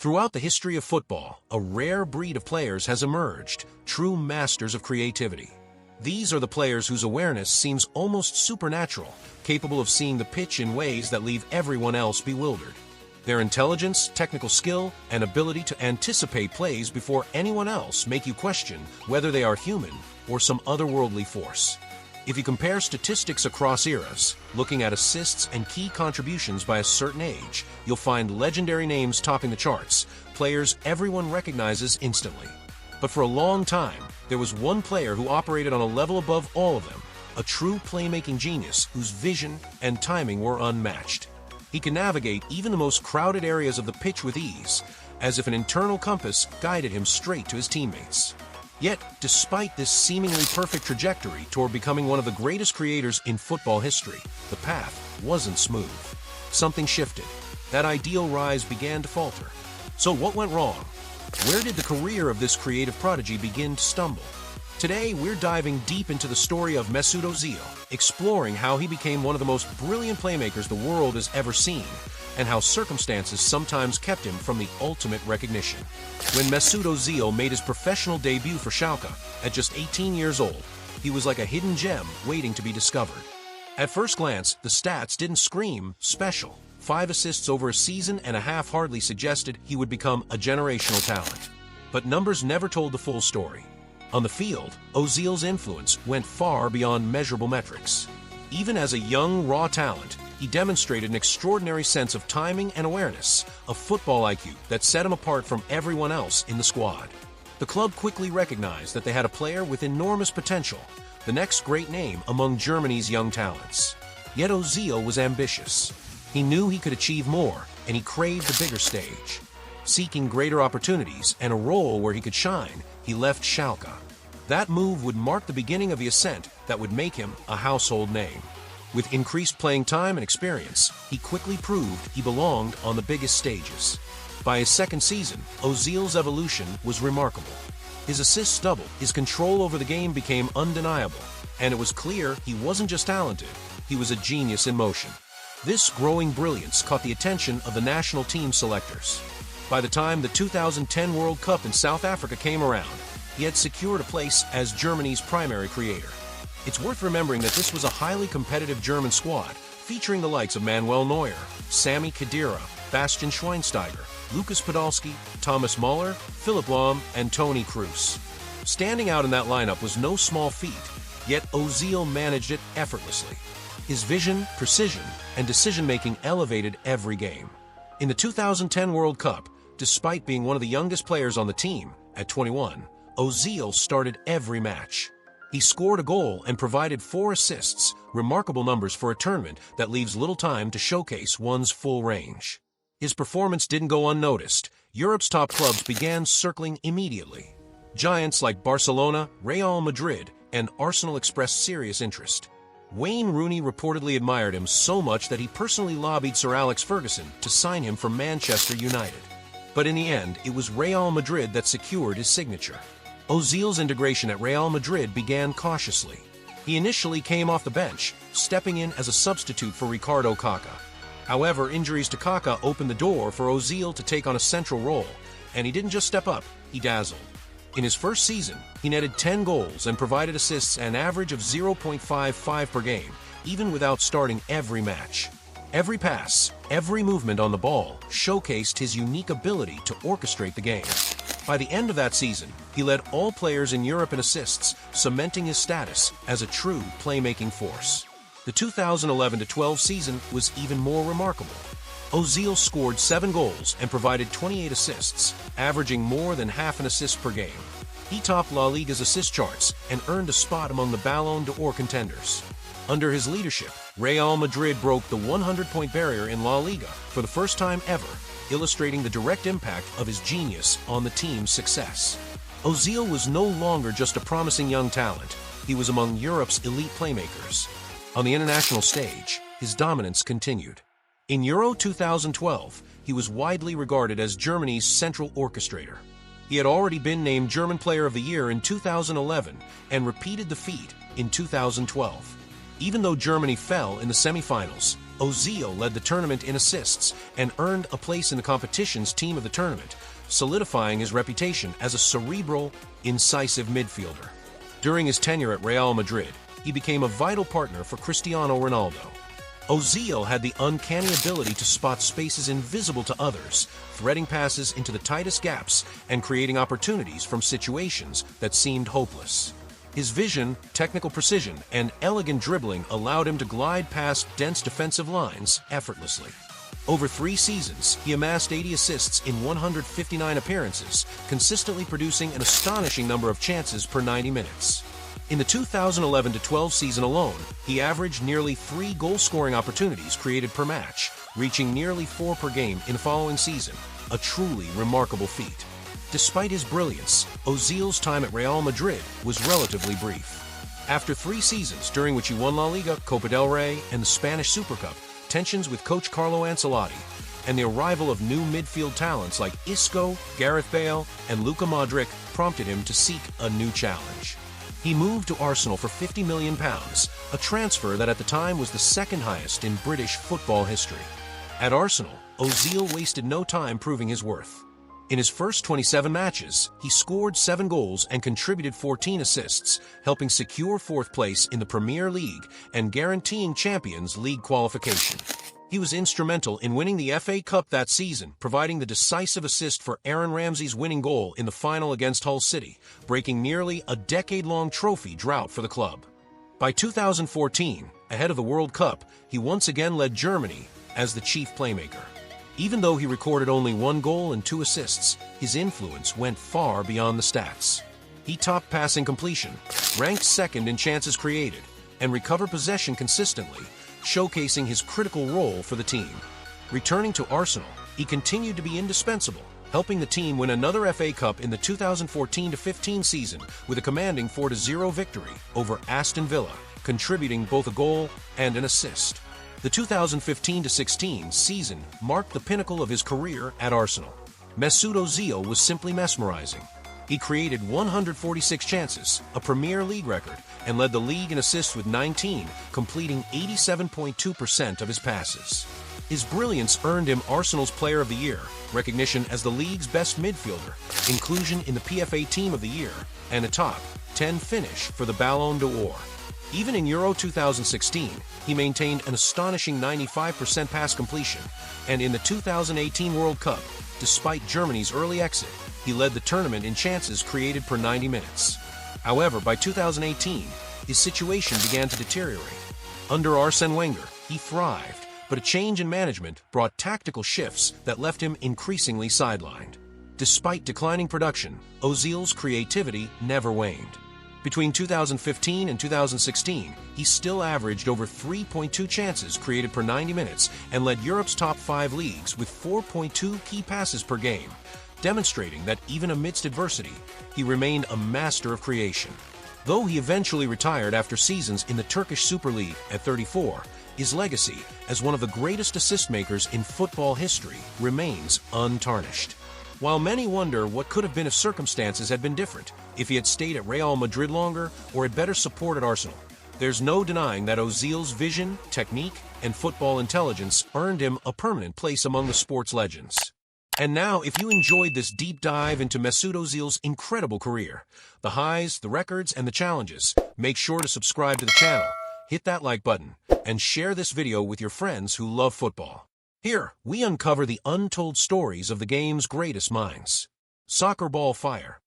Throughout the history of football, a rare breed of players has emerged, true masters of creativity. These are the players whose awareness seems almost supernatural, capable of seeing the pitch in ways that leave everyone else bewildered. Their intelligence, technical skill, and ability to anticipate plays before anyone else make you question whether they are human or some otherworldly force. If you compare statistics across eras, looking at assists and key contributions by a certain age, you'll find legendary names topping the charts, players everyone recognizes instantly. But for a long time, there was one player who operated on a level above all of them, a true playmaking genius whose vision and timing were unmatched. He could navigate even the most crowded areas of the pitch with ease, as if an internal compass guided him straight to his teammates. Yet, despite this seemingly perfect trajectory toward becoming one of the greatest creators in football history, the path wasn't smooth. Something shifted. That ideal rise began to falter. So what went wrong? Where did the career of this creative prodigy begin to stumble? Today, we're diving deep into the story of Mesut Özil, exploring how he became one of the most brilliant playmakers the world has ever seen, and how circumstances sometimes kept him from the ultimate recognition. When Mesut Özil made his professional debut for Schalke at just 18 years old, he was like a hidden gem waiting to be discovered. At first glance, the stats didn't scream special. 5 assists over a season and a half hardly suggested he would become a generational talent. But numbers never told the full story. On the field, Özil's influence went far beyond measurable metrics. Even as a young, raw talent, he demonstrated an extraordinary sense of timing and awareness, a football IQ that set him apart from everyone else in the squad. The club quickly recognized that they had a player with enormous potential, the next great name among Germany's young talents. Yet Özil was ambitious. He knew he could achieve more, and he craved the bigger stage. Seeking greater opportunities and a role where he could shine, he left Schalke. That move would mark the beginning of the ascent that would make him a household name. With increased playing time and experience, he quickly proved he belonged on the biggest stages. By his second season, Özil's evolution was remarkable. His assists doubled, his control over the game became undeniable, and it was clear he wasn't just talented, he was a genius in motion. This growing brilliance caught the attention of the national team selectors. By the time the 2010 World Cup in South Africa came around, he had secured a place as Germany's primary creator. It's worth remembering that this was a highly competitive German squad, featuring the likes of Manuel Neuer, Sami Khedira, Bastian Schweinsteiger, Lukas Podolski, Thomas Müller, Philipp Lahm, and Toni Kroos. Standing out in that lineup was no small feat, yet Özil managed it effortlessly. His vision, precision, and decision-making elevated every game. In the 2010 World Cup, despite being one of the youngest players on the team, at 21, Özil started every match. He scored a goal and provided 4 assists, remarkable numbers for a tournament that leaves little time to showcase one's full range. His performance didn't go unnoticed. Europe's top clubs began circling immediately. Giants like Barcelona, Real Madrid, and Arsenal expressed serious interest. Wayne Rooney reportedly admired him so much that he personally lobbied Sir Alex Ferguson to sign him for Manchester United. But in the end, it was Real Madrid that secured his signature. Özil's integration at Real Madrid began cautiously. He initially came off the bench, stepping in as a substitute for Ricardo Kaká. However, injuries to Kaká opened the door for Özil to take on a central role, and he didn't just step up, he dazzled. In his first season, he netted 10 goals and provided assists at an average of 0.55 per game, even without starting every match. Every pass, every movement on the ball showcased his unique ability to orchestrate the game. By the end of that season, he led all players in Europe in assists, cementing his status as a true playmaking force. The 2011-12 season was even more remarkable. Özil scored 7 goals and provided 28 assists, averaging more than half an assist per game. He topped La Liga's assist charts and earned a spot among the Ballon d'Or contenders. Under his leadership, Real Madrid broke the 100-point barrier in La Liga for the first time ever, illustrating the direct impact of his genius on the team's success. Özil was no longer just a promising young talent, he was among Europe's elite playmakers. On the international stage, his dominance continued. In Euro 2012, he was widely regarded as Germany's central orchestrator. He had already been named German Player of the Year in 2011 and repeated the feat in 2012. Even though Germany fell in the semifinals, Özil led the tournament in assists and earned a place in the competition's team of the tournament, solidifying his reputation as a cerebral, incisive midfielder. During his tenure at Real Madrid, he became a vital partner for Cristiano Ronaldo. Özil had the uncanny ability to spot spaces invisible to others, threading passes into the tightest gaps and creating opportunities from situations that seemed hopeless. His vision, technical precision, and elegant dribbling allowed him to glide past dense defensive lines effortlessly. Over 3 seasons, he amassed 80 assists in 159 appearances, consistently producing an astonishing number of chances per 90 minutes. In the 2011-12 season alone, he averaged nearly 3 goal-scoring opportunities created per match, reaching nearly 4 per game in the following season, a truly remarkable feat. Despite his brilliance, Özil's time at Real Madrid was relatively brief. After 3 seasons during which he won La Liga, Copa del Rey, and the Spanish Super Cup, tensions with coach Carlo Ancelotti, and the arrival of new midfield talents like Isco, Gareth Bale, and Luka Modric prompted him to seek a new challenge. He moved to Arsenal for £50 million, a transfer that at the time was the second highest in British football history. At Arsenal, Özil wasted no time proving his worth. In his first 27 matches, he scored 7 goals and contributed 14 assists, helping secure 4th place in the Premier League and guaranteeing Champions League qualification. He was instrumental in winning the FA Cup that season, providing the decisive assist for Aaron Ramsey's winning goal in the final against Hull City, breaking nearly a decade-long trophy drought for the club. By 2014, ahead of the World Cup, he once again led Germany as the chief playmaker. Even though he recorded only 1 goal and 2 assists, his influence went far beyond the stats. He topped passing completion, ranked second in chances created, and recovered possession consistently, showcasing his critical role for the team. Returning to Arsenal, he continued to be indispensable, helping the team win another FA Cup in the 2014-15 season with a commanding 4-0 victory over Aston Villa, contributing both a goal and an assist. The 2015-16 season marked the pinnacle of his career at Arsenal. Mesut Özil was simply mesmerizing. He created 146 chances, a Premier League record, and led the league in assists with 19, completing 87.2% of his passes. His brilliance earned him Arsenal's Player of the Year, recognition as the league's best midfielder, inclusion in the PFA Team of the Year, and a top 10 finish for the Ballon d'Or. Even in Euro 2016, he maintained an astonishing 95% pass completion, and in the 2018 World Cup, despite Germany's early exit, he led the tournament in chances created per 90 minutes. However, by 2018, his situation began to deteriorate. Under Arsene Wenger, he thrived, but a change in management brought tactical shifts that left him increasingly sidelined. Despite declining production, Özil's creativity never waned. Between 2015 and 2016, he still averaged over 3.2 chances created per 90 minutes and led Europe's top 5 leagues with 4.2 key passes per game, demonstrating that even amidst adversity, he remained a master of creation. Though he eventually retired after seasons in the Turkish Super League at 34, his legacy as one of the greatest assist makers in football history remains untarnished. While many wonder what could have been if circumstances had been different, if he had stayed at Real Madrid longer or had better supported Arsenal, there's no denying that Özil's vision, technique, and football intelligence earned him a permanent place among the sports legends. And now, if you enjoyed this deep dive into Mesut Özil's incredible career, the highs, the records, and the challenges, make sure to subscribe to the channel, hit that like button, and share this video with your friends who love football. Here, we uncover the untold stories of the game's greatest minds. Soccer ball fire.